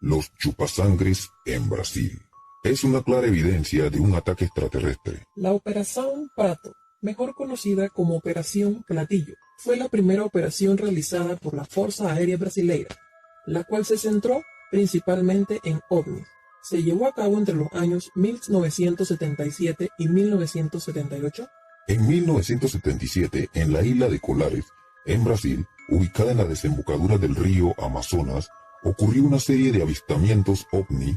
Los chupasangres en Brasil. Es una clara evidencia de un ataque extraterrestre. La Operación Prato, mejor conocida como Operación Platillo, fue la primera operación realizada por la Fuerza Aérea Brasileira, la cual se centró principalmente en ovnis. Se llevó a cabo entre los años 1977 y 1978. En 1977, en la isla de Colares, en Brasil, ubicada en la desembocadura del río Amazonas, ocurrió una serie de avistamientos ovni.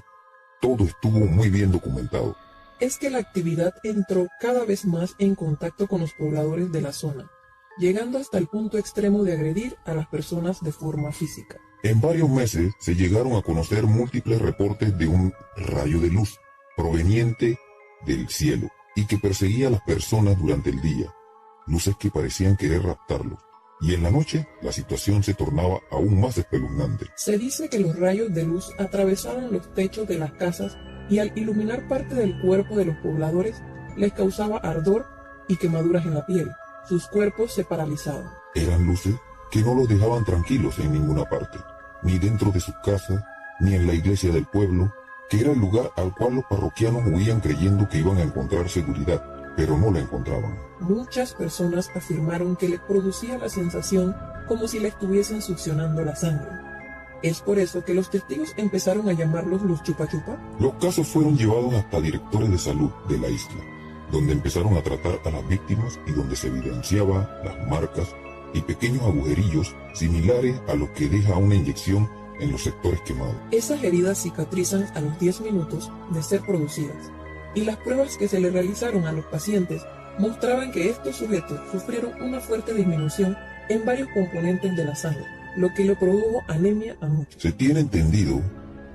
Todo estuvo muy bien documentado. Es que la actividad entró cada vez más en contacto con los pobladores de la zona, llegando hasta el punto extremo de agredir a las personas de forma física. En varios meses se llegaron a conocer múltiples reportes de un rayo de luz proveniente del cielo y que perseguía a las personas durante el día, luces que parecían querer raptarlos, y en la noche la situación se tornaba aún más espeluznante. Se dice que los rayos de luz atravesaron los techos de las casas y al iluminar parte del cuerpo de los pobladores les causaba ardor y quemaduras en la piel. Sus cuerpos se paralizaban. Eran luces que no los dejaban tranquilos en ninguna parte, ni dentro de sus casas, ni en la iglesia del pueblo, que era el lugar al cual los parroquianos huían creyendo que iban a encontrar seguridad, pero no la encontraban. Muchas personas afirmaron que les producía la sensación como si le estuviesen succionando la sangre. Es por eso que los testigos empezaron a llamarlos los chupa-chupa. Los casos fueron llevados hasta directores de salud de la isla, donde empezaron a tratar a las víctimas y donde se evidenciaban las marcas y pequeños agujerillos similares a los que deja una inyección en los sectores quemados. Esas heridas cicatrizan a los 10 minutos de ser producidas, y las pruebas que se le realizaron a los pacientes mostraban que estos sujetos sufrieron una fuerte disminución en varios componentes de la sangre, lo que le produjo anemia a muchos. Se tiene entendido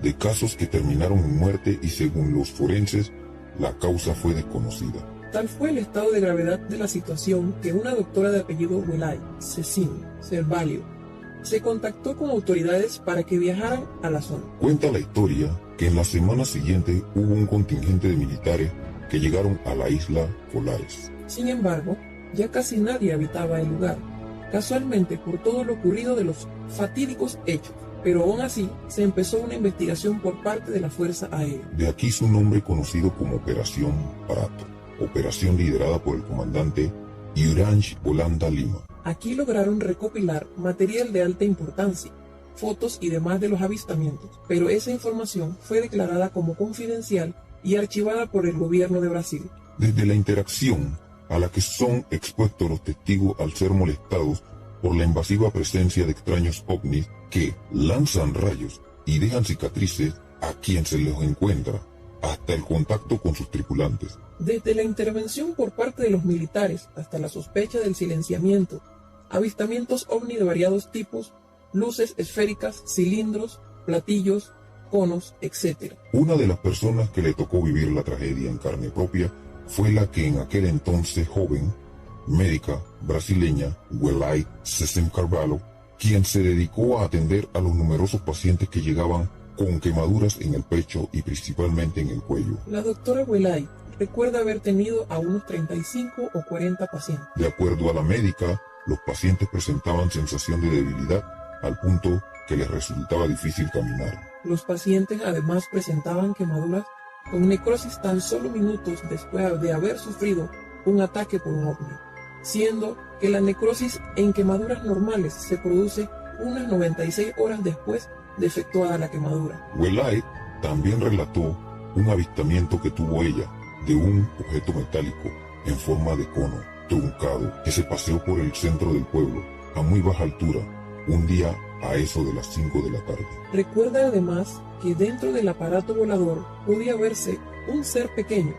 de casos que terminaron en muerte y según los forenses, la causa fue desconocida. Tal fue el estado de gravedad de la situación que una doctora de apellido Welay, Cecília Carvalho, se contactó con autoridades para que viajaran a la zona. Cuenta la historia que en la semana siguiente hubo un contingente de militares que llegaron a la isla Colares. Sin embargo, ya casi nadie habitaba el lugar, casualmente por todo lo ocurrido de los fatídicos hechos, pero aún así se empezó una investigación por parte de la Fuerza Aérea. De aquí su nombre conocido como Operación Prato, operación liderada por el comandante Urange Holanda Lima. Aquí lograron recopilar material de alta importancia, fotos y demás de los avistamientos, pero esa información fue declarada como confidencial y archivada por el gobierno de Brasil. Desde la interacción a la que son expuestos los testigos al ser molestados por la invasiva presencia de extraños ovnis que lanzan rayos y dejan cicatrices a quien se los encuentra, hasta el contacto con sus tripulantes. Desde la intervención por parte de los militares hasta la sospecha del silenciamiento, avistamientos ovni de variados tipos, luces esféricas, cilindros, platillos, conos, etc. Una de las personas que le tocó vivir la tragedia en carne propia fue la que en aquel entonces joven, médica brasileña, Welay Carvalho, quien se dedicó a atender a los numerosos pacientes que llegaban con quemaduras en el pecho y principalmente en el cuello. La doctora Welay recuerda haber tenido a unos 35 o 40 pacientes. De acuerdo a la médica, los pacientes presentaban sensación de debilidad al punto que les resultaba difícil caminar. Los pacientes además presentaban quemaduras con necrosis tan solo minutos después de haber sufrido un ataque por un ovni, siendo que la necrosis en quemaduras normales se produce unas 96 horas después de efectuada la quemadura. Welay también relató un avistamiento que tuvo ella de un objeto metálico en forma de cono truncado que se paseó por el centro del pueblo a muy baja altura un día a eso de las 5 de la tarde. Recuerda además que dentro del aparato volador podía verse un ser pequeño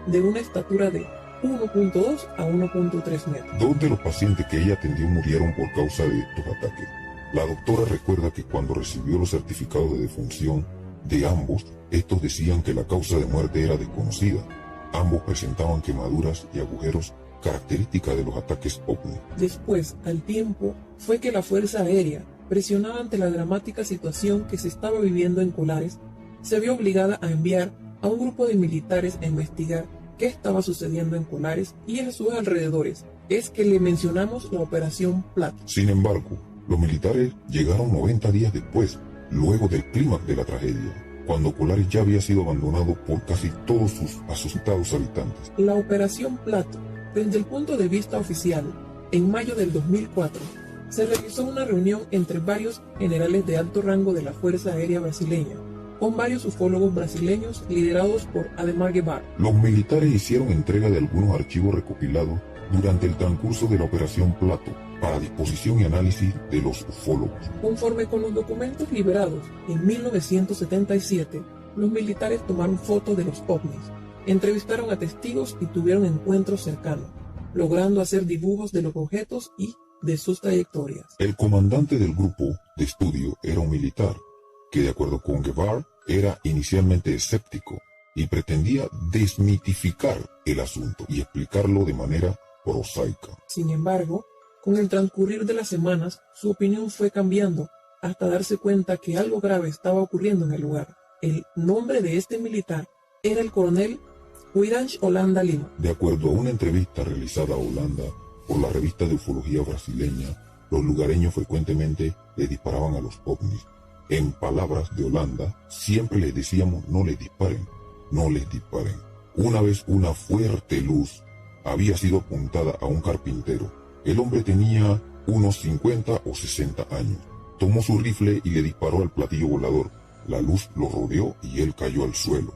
de una estatura de 1.2 a 1.3 metros. Dos de los pacientes que ella atendió murieron por causa de estos ataques. La doctora recuerda que cuando recibió los certificados de defunción de ambos, estos decían que la causa de muerte era desconocida. Ambos presentaban quemaduras y agujeros características de los ataques ovni. Después, al tiempo, fue que la Fuerza Aérea, presionada ante la dramática situación que se estaba viviendo en Colares, se vio obligada a enviar a un grupo de militares a investigar qué estaba sucediendo en Colares y en sus alrededores. Es que le mencionamos la Operación Prato. Sin embargo, los militares llegaron 90 días después, luego del clímax de la tragedia, cuando Polaris ya había sido abandonado por casi todos sus asustados habitantes. La Operación Plato, desde el punto de vista oficial, en mayo del 2004, se realizó una reunión entre varios generales de alto rango de la Fuerza Aérea Brasileña, con varios ufólogos brasileños liderados por Ademar Guevara. Los militares hicieron entrega de algunos archivos recopilados durante el transcurso de la Operación Plato para disposición y análisis de los ufólogos. Conforme con los documentos liberados en 1977, los militares tomaron fotos de los ovnis, entrevistaron a testigos y tuvieron encuentros cercanos, logrando hacer dibujos de los objetos y de sus trayectorias. El comandante del grupo de estudio era un militar, que de acuerdo con Guevara era inicialmente escéptico y pretendía desmitificar el asunto y explicarlo de manera prosaica. Sin embargo, con el transcurrir de las semanas, su opinión fue cambiando hasta darse cuenta que algo grave estaba ocurriendo en el lugar. El nombre de este militar era el coronel Wijnands Holanda Lima. De acuerdo a una entrevista realizada a Holanda por la revista de ufología brasileña, los lugareños frecuentemente le disparaban a los ovnis. En palabras de Holanda, siempre les decíamos no les disparen, no les disparen. Una vez una fuerte luz había sido apuntada a un carpintero. El hombre tenía unos 50 o 60 años. Tomó su rifle y le disparó al platillo volador. La luz lo rodeó y él cayó al suelo,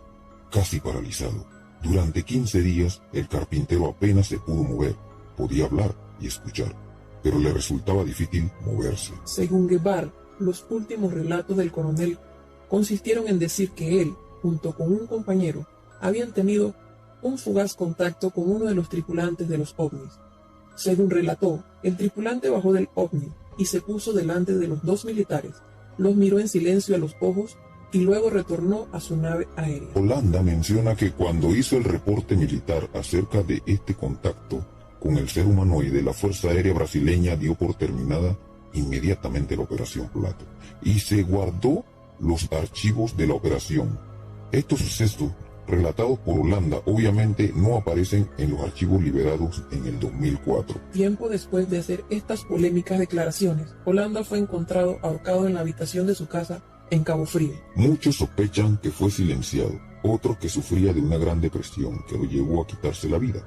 casi paralizado. Durante 15 días el carpintero apenas se pudo mover. Podía hablar y escuchar, pero le resultaba difícil moverse. Según Guevara, los últimos relatos del coronel consistieron en decir que él, junto con un compañero, habían tenido un fugaz contacto con uno de los tripulantes de los ovnis. Según relató, el tripulante bajó del ovni y se puso delante de los dos militares, los miró en silencio a los ojos y luego retornó a su nave aérea. Holanda menciona que cuando hizo el reporte militar acerca de este contacto con el ser humanoide, la Fuerza Aérea Brasileña dio por terminada inmediatamente la Operación Plato y se guardó los archivos de la operación. Estos sucesos relatados por Holanda obviamente no aparecen en los archivos liberados en el 2004. Tiempo después de hacer estas polémicas declaraciones, Holanda fue encontrado ahorcado en la habitación de su casa en Cabo Frío. Muchos sospechan que fue silenciado, otros que sufría de una gran depresión que lo llevó a quitarse la vida.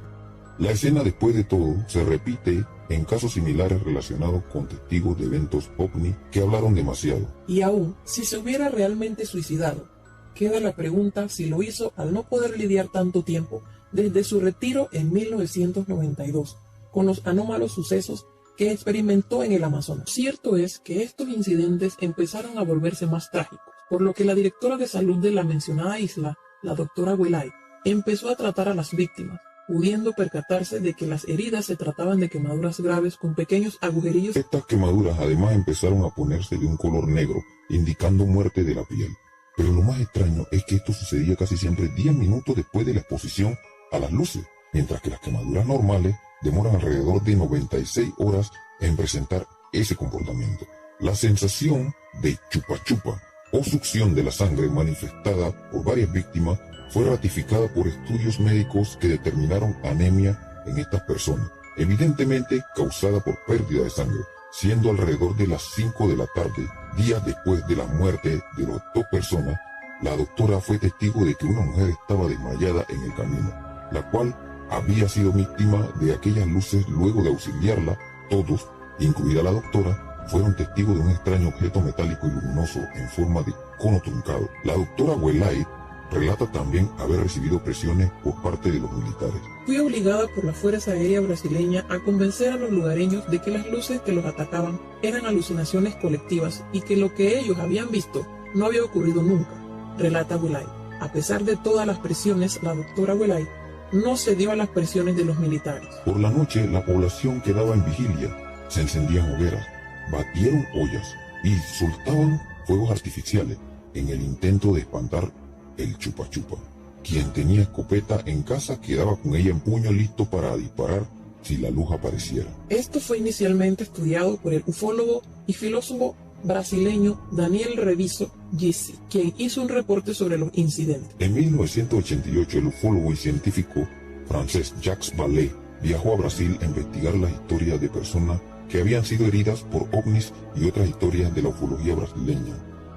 La escena después de todo se repite en casos similares relacionados con testigos de eventos ovni que hablaron demasiado. Y aún, si se hubiera realmente suicidado, queda la pregunta si lo hizo al no poder lidiar tanto tiempo desde su retiro en 1992 con los anómalos sucesos que experimentó en el Amazonas. Cierto es que estos incidentes empezaron a volverse más trágicos, por lo que la directora de salud de la mencionada isla, la doctora Welay, empezó a tratar a las víctimas, pudiendo percatarse de que las heridas se trataban de quemaduras graves con pequeños agujerillos. Estas quemaduras además empezaron a ponerse de un color negro, indicando muerte de la piel. Pero lo más extraño es que esto sucedía casi siempre 10 minutos después de la exposición a las luces, mientras que las quemaduras normales demoran alrededor de 96 horas en presentar ese comportamiento. La sensación de chupa-chupa o succión de la sangre manifestada por varias víctimas fue ratificada por estudios médicos que determinaron anemia en estas personas, evidentemente causada por pérdida de sangre, siendo alrededor de las 5 de la tarde, días después de la muerte de las dos personas. La doctora fue testigo de que una mujer estaba desmayada en el camino, la cual había sido víctima de aquellas luces. Luego de auxiliarla, todos, incluida la doctora, fueron testigos de un extraño objeto metálico y luminoso en forma de cono truncado. La doctora Welay relata también haber recibido presiones por parte de los militares. Fui obligada por la Fuerza Aérea Brasileña a convencer a los lugareños de que las luces que los atacaban eran alucinaciones colectivas y que lo que ellos habían visto no había ocurrido nunca, relata Welay. A pesar de todas las presiones, la doctora Welay no cedió a las presiones de los militares. Por la noche, la población quedaba en vigilia, se encendían hogueras, batieron ollas y soltaban fuegos artificiales en el intento de espantar el chupa-chupa. Quien tenía escopeta en casa quedaba con ella en puño listo para disparar si la luz apareciera. Esto fue inicialmente estudiado por el ufólogo y filósofo brasileño Daniel Reviso Gysi, quien hizo un reporte sobre los incidentes. En 1988, el ufólogo y científico francés Jacques Vallée viajó a Brasil a investigar las historias de personas que habían sido heridas por ovnis y otras historias de la ufología brasileña.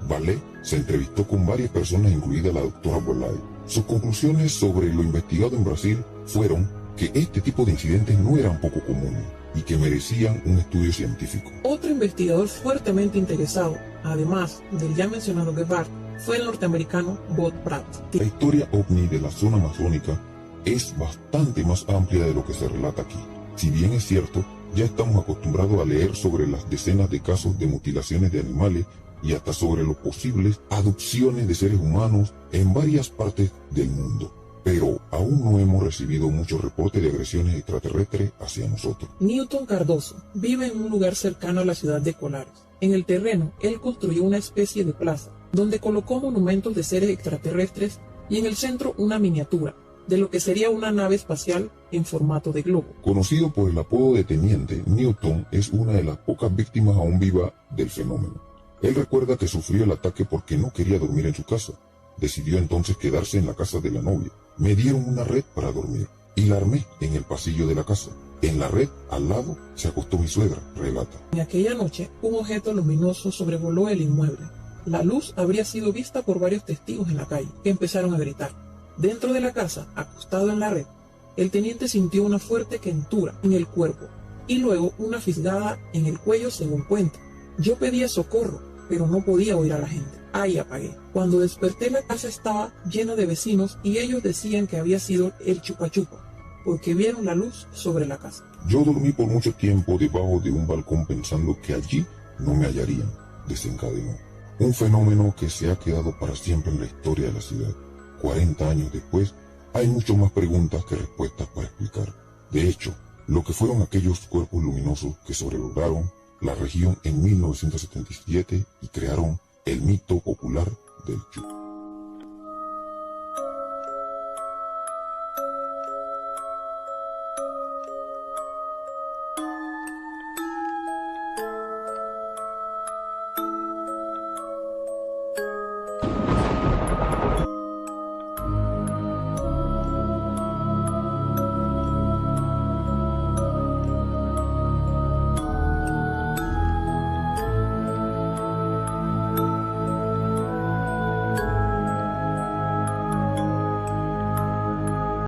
Vale se entrevistó con varias personas, incluida la doctora Bollay. Sus conclusiones sobre lo investigado en Brasil fueron que este tipo de incidentes no eran poco comunes y que merecían un estudio científico. Otro investigador fuertemente interesado, además del ya mencionado Gebhardt, fue el norteamericano Bob Pratt. La historia ovni de la zona amazónica es bastante más amplia de lo que se relata aquí. Si bien es cierto, ya estamos acostumbrados a leer sobre las decenas de casos de mutilaciones de animales y hasta sobre los posibles adopciones de seres humanos en varias partes del mundo. Pero aún no hemos recibido muchos reportes de agresiones extraterrestres hacia nosotros. Newton Cardoso vive en un lugar cercano a la ciudad de Colares. En el terreno, él construyó una especie de plaza, donde colocó monumentos de seres extraterrestres y en el centro una miniatura de lo que sería una nave espacial en formato de globo. Conocido por el apodo de Teniente, Newton es una de las pocas víctimas aún vivas del fenómeno. Él recuerda que sufrió el ataque porque no quería dormir en su casa. Decidió entonces quedarse en la casa de la novia. Me dieron una red para dormir y la armé en el pasillo de la casa. En la red, al lado, se acostó mi suegra, relata. En aquella noche, un objeto luminoso sobrevoló el inmueble. La luz habría sido vista por varios testigos en la calle, que empezaron a gritar. Dentro de la casa, acostado en la red, el teniente sintió una fuerte quentura en el cuerpo y luego una fisgada en el cuello, según cuenta. Yo pedía socorro, pero no podía oír a la gente. Ahí apagué. Cuando desperté, la casa estaba llena de vecinos y ellos decían que había sido el chupa chupa, porque vieron la luz sobre la casa. Yo dormí por mucho tiempo debajo de un balcón pensando que allí no me hallarían, desencadenó. Un fenómeno que se ha quedado para siempre en la historia de la ciudad. 40 años después, hay mucho más preguntas que respuestas para explicar. De hecho, lo que fueron aquellos cuerpos luminosos que sobrevolaron la región en 1977 y crearon el mito popular del Chupa.